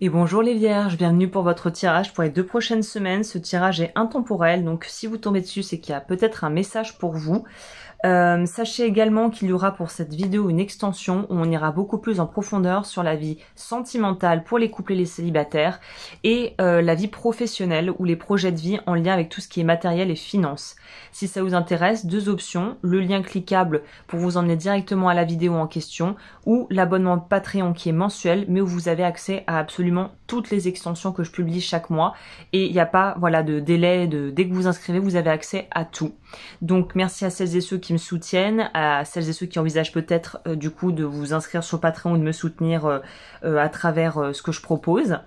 Et bonjour les vierges, bienvenue pour votre tirage pour les 2 prochaines semaines. Ce tirage est intemporel, donc si vous tombez dessus, c'est qu'il y a peut-être un message pour vous. Sachez également qu'il y aura pour cette vidéo une extension où on ira beaucoup plus en profondeur sur la vie sentimentale pour les couples et les célibataires et la vie professionnelle ou les projets de vie en lien avec tout ce qui est matériel et finances. Si ça vous intéresse, 2 options, le lien cliquable pour vous emmener directement à la vidéo en question ou l'abonnement Patreon qui est mensuel mais où vous avez accès à absolument toutes les extensions que je publie chaque mois et il n'y a pas de délai, dès que vous vous inscrivez, vous avez accès à tout. Donc merci à celles et ceux qui me soutiennent, à celles et ceux qui envisagent peut-être du coup de vous inscrire sur Patreon ou de me soutenir à travers ce que je propose.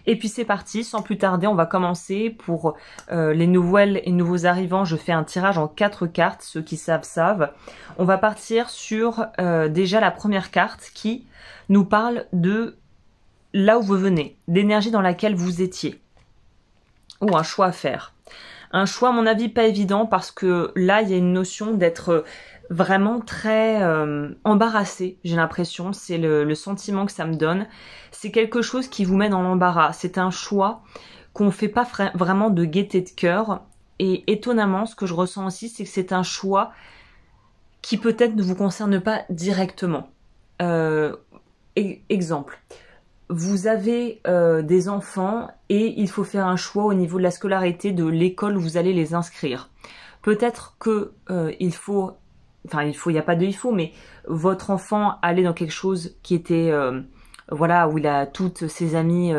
Et puis c'est parti, sans plus tarder, on va commencer pour les nouvelles et nouveaux arrivants. Je fais un tirage en 4 cartes, ceux qui savent. On va partir sur déjà la première carte qui nous parle de là où vous venez, l'énergie dans laquelle vous étiez, ou un choix à faire. Un choix, à mon avis, pas évident parce que là, il y a une notion d'être vraiment très embarrassé, j'ai l'impression. C'est le sentiment que ça me donne. C'est quelque chose qui vous met dans l'embarras. C'est un choix qu'on fait pas vraiment de gaieté de cœur. Et étonnamment, ce que je ressens aussi, c'est que c'est un choix qui peut-être ne vous concerne pas directement. Exemple. Vous avez des enfants et il faut faire un choix au niveau de la scolarité de l'école où vous allez les inscrire. Peut-être que il n'y a pas de il faut, mais votre enfant allait dans quelque chose qui était, où il a toutes ses amies,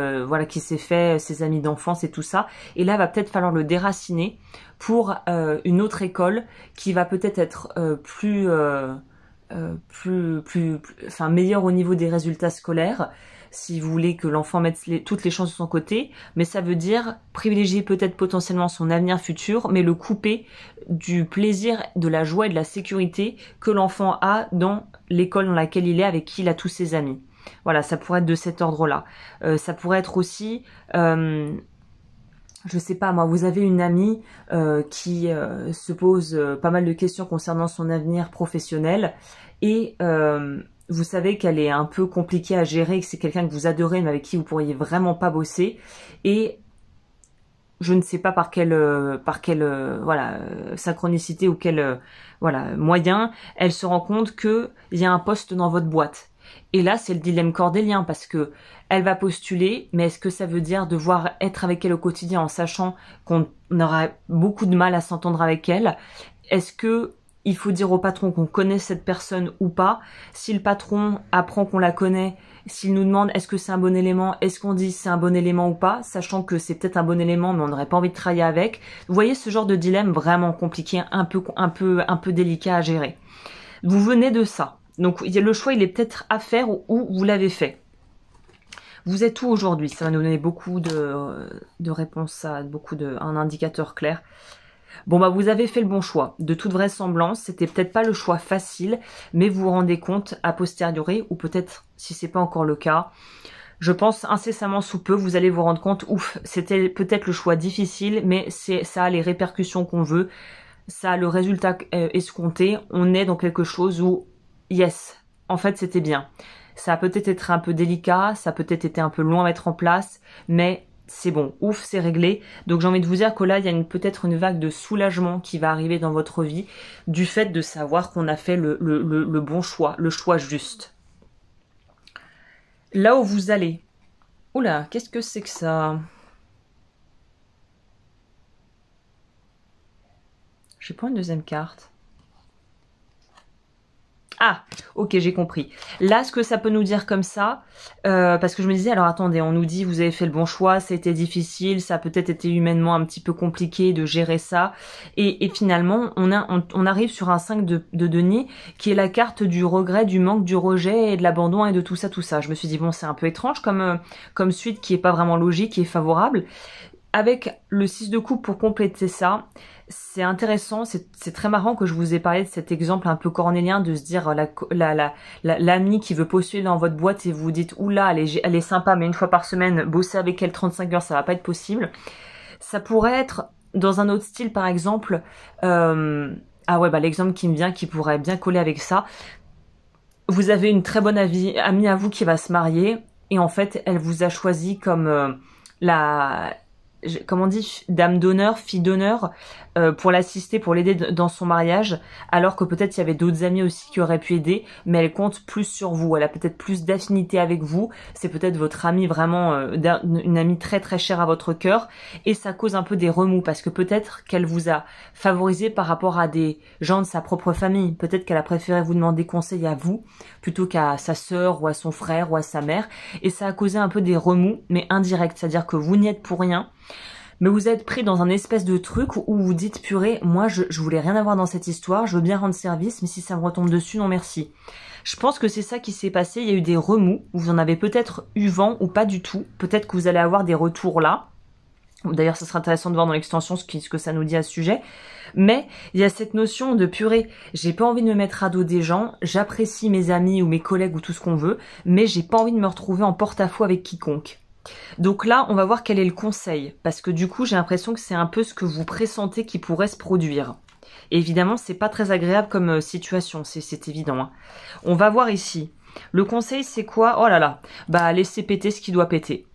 qui s'est fait, ses amis d'enfance et tout ça. Et là, va peut-être falloir le déraciner pour une autre école qui va peut-être être meilleure au niveau des résultats scolaires, si vous voulez que l'enfant mette toutes les chances de son côté, mais ça veut dire privilégier peut-être potentiellement son avenir futur, mais le couper du plaisir, de la joie et de la sécurité que l'enfant a dans l'école dans laquelle il est, avec qui il a tous ses amis. Voilà, ça pourrait être de cet ordre-là. Ça pourrait être aussi... je sais pas moi, vous avez une amie qui se pose pas mal de questions concernant son avenir professionnel et vous savez qu'elle est un peu compliquée à gérer, que c'est quelqu'un que vous adorez mais avec qui vous pourriez vraiment pas bosser et je ne sais pas par quelle synchronicité ou quel moyen, elle se rend compte que il y a un poste dans votre boîte. Et là, c'est le dilemme cordélien parce que elle va postuler, mais est-ce que ça veut dire devoir être avec elle au quotidien en sachant qu'on aura beaucoup de mal à s'entendre avec elle? Est-ce que il faut dire au patron qu'on connaît cette personne ou pas? Si le patron apprend qu'on la connaît, s'il nous demande est-ce que c'est un bon élément, est-ce qu'on dit c'est un bon élément ou pas, sachant que c'est peut-être un bon élément mais on n'aurait pas envie de travailler avec. Vous voyez ce genre de dilemme vraiment compliqué, un peu délicat à gérer. Vous venez de ça. Donc le choix il est peut-être à faire ou vous l'avez fait. Vous êtes où aujourd'hui? Ça va nous donner beaucoup de réponses à un indicateur clair. Bon vous avez fait le bon choix. De toute vraisemblance, c'était peut-être pas le choix facile, mais vous vous rendez compte a posteriori, ou peut-être si c'est pas encore le cas, je pense incessamment sous peu, vous allez vous rendre compte, ouf, c'était peut-être le choix difficile, mais ça a les répercussions qu'on veut, ça a le résultat escompté, on est dans quelque chose où yes, en fait c'était bien. Ça a peut-être été un peu délicat, ça a peut-être été un peu long à mettre en place, mais c'est bon, ouf, c'est réglé. Donc j'ai envie de vous dire que là, il y a peut-être une vague de soulagement qui va arriver dans votre vie du fait de savoir qu'on a fait le bon choix, le choix juste. Là où vous allez. Oula, qu'est-ce que c'est que ça? J'ai pas une deuxième carte. Ah, ok, j'ai compris. Là, ce que ça peut nous dire comme ça, parce que je me disais, alors attendez, on nous dit, vous avez fait le bon choix, c'était difficile, ça a peut-être été humainement un petit peu compliqué de gérer ça, et finalement, on arrive sur un 5 de denier, qui est la carte du regret, du manque, du rejet, et de l'abandon, et de tout ça. Je me suis dit, bon, c'est un peu étrange comme suite, qui est pas vraiment logique, qui est favorable. Avec le 6 de coupe pour compléter ça, c'est intéressant, c'est très marrant que je vous ai parlé de cet exemple un peu cornélien de se dire l'amie qui veut postuler dans votre boîte et vous vous dites oula elle est sympa mais une fois par semaine bosser avec elle 35 heures ça va pas être possible. Ça pourrait être dans un autre style par exemple, l'exemple qui me vient qui pourrait bien coller avec ça. Vous avez une très bonne amie à vous qui va se marier. et en fait elle vous a choisi comme comment on dit, dame d'honneur, fille d'honneur, pour l'assister, pour l'aider dans son mariage, alors que peut-être il y avait d'autres amis aussi qui auraient pu aider, mais elle compte plus sur vous, elle a peut-être plus d'affinité avec vous, c'est peut-être votre amie vraiment, une amie très très chère à votre cœur, et ça cause un peu des remous, parce que peut-être qu'elle vous a favorisé par rapport à des gens de sa propre famille, peut-être qu'elle a préféré vous demander conseil à vous, plutôt qu'à sa sœur, ou à son frère, ou à sa mère, et ça a causé un peu des remous, mais indirects, c'est-à-dire que vous n'y êtes pour rien, mais vous êtes pris dans un espèce de truc où vous dites, purée, moi je voulais rien avoir dans cette histoire, je veux bien rendre service, mais si ça me retombe dessus, non merci. Je pense que c'est ça qui s'est passé, il y a eu des remous, où vous en avez peut-être eu vent ou pas du tout, peut-être que vous allez avoir des retours là. D'ailleurs, ça sera intéressant de voir dans l'extension ce que ça nous dit à ce sujet. Mais il y a cette notion de purée, j'ai pas envie de me mettre à dos des gens, j'apprécie mes amis ou mes collègues ou tout ce qu'on veut, mais j'ai pas envie de me retrouver en porte-à-faux avec quiconque. Donc là, on va voir quel est le conseil, parce que du coup, j'ai l'impression que c'est un peu ce que vous pressentez qui pourrait se produire. Et évidemment, c'est pas très agréable comme situation, c'est évident. Hein. On va voir ici. Le conseil, c'est quoi? Oh là là, bah laissez péter ce qui doit péter.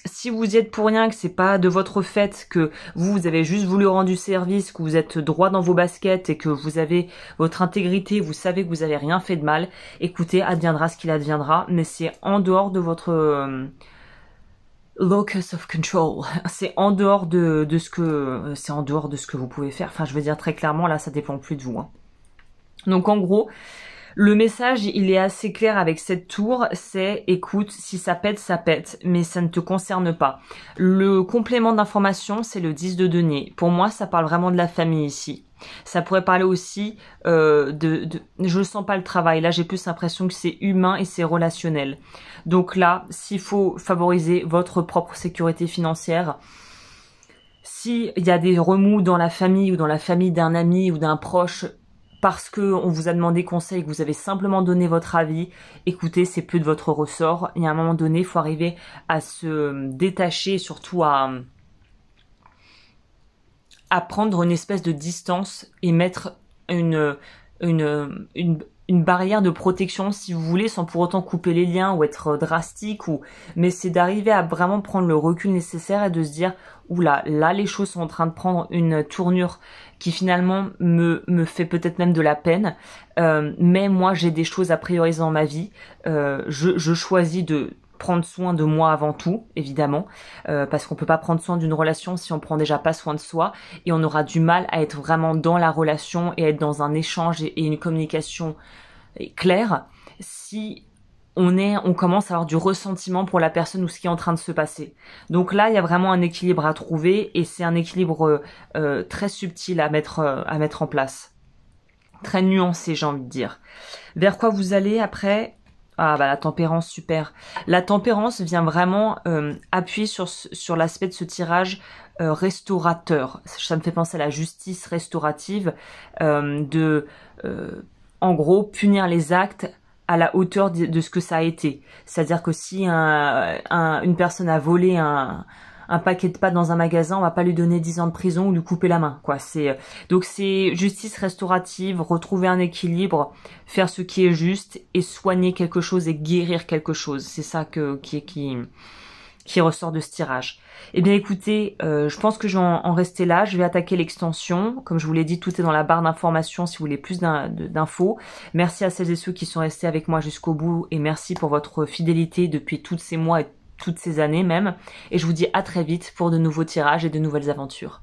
Si vous y êtes pour rien, que c'est pas de votre fait, que vous avez juste voulu rendre du service, que vous êtes droit dans vos baskets et que vous avez votre intégrité, vous savez que vous avez rien fait de mal, écoutez, adviendra ce qu'il adviendra, mais c'est en dehors de votre locus of control. C'est en dehors de ce que vous pouvez faire. Enfin, je veux dire très clairement, là, ça dépend plus de vous. Hein. Donc, en gros, le message, il est assez clair avec cette tour, c'est, écoute, si ça pète, mais ça ne te concerne pas. Le complément d'information, c'est le 10 de denier. Pour moi, ça parle vraiment de la famille ici. Ça pourrait parler aussi je sens pas le travail. Là, j'ai plus l'impression que c'est humain et c'est relationnel. Donc là, s'il faut favoriser votre propre sécurité financière, s'il y a des remous dans la famille ou dans la famille d'un ami ou d'un proche, parce que on vous a demandé conseil et que vous avez simplement donné votre avis, écoutez, c'est plus de votre ressort. Et à un moment donné, il faut arriver à se détacher, surtout à prendre une espèce de distance et mettre une barrière de protection, si vous voulez, sans pour autant couper les liens ou être drastique, mais c'est d'arriver à vraiment prendre le recul nécessaire et de se dire, oula, là les choses sont en train de prendre une tournure qui finalement me fait peut-être même de la peine, mais moi j'ai des choses à prioriser dans ma vie, je choisis de prendre soin de moi avant tout, évidemment, parce qu'on peut pas prendre soin d'une relation si on prend déjà pas soin de soi, et on aura du mal à être vraiment dans la relation et être dans un échange et une communication claire si on commence à avoir du ressentiment pour la personne ou ce qui est en train de se passer. Donc là, il y a vraiment un équilibre à trouver, et c'est un équilibre très subtil à mettre en place. Très nuancé, j'ai envie de dire. Vers quoi vous allez après ? Ah bah la tempérance, super. La tempérance vient vraiment appuyer sur l'aspect de ce tirage restaurateur. Ça me fait penser à la justice restaurative, en gros, punir les actes à la hauteur de ce que ça a été. C'est-à-dire que si une personne a volé un paquet de pâtes dans un magasin, on va pas lui donner 10 ans de prison ou lui couper la main, quoi. Donc c'est justice restaurative, retrouver un équilibre, faire ce qui est juste et soigner quelque chose et guérir quelque chose. C'est ça qui ressort de ce tirage. Eh bien écoutez, je pense que je vais en rester là. Je vais attaquer l'extension. Comme je vous l'ai dit, tout est dans la barre d'informations si vous voulez plus d'infos. Merci à celles et ceux qui sont restés avec moi jusqu'au bout, et merci pour votre fidélité depuis tous ces mois et toutes ces années même. Et je vous dis à très vite pour de nouveaux tirages et de nouvelles aventures.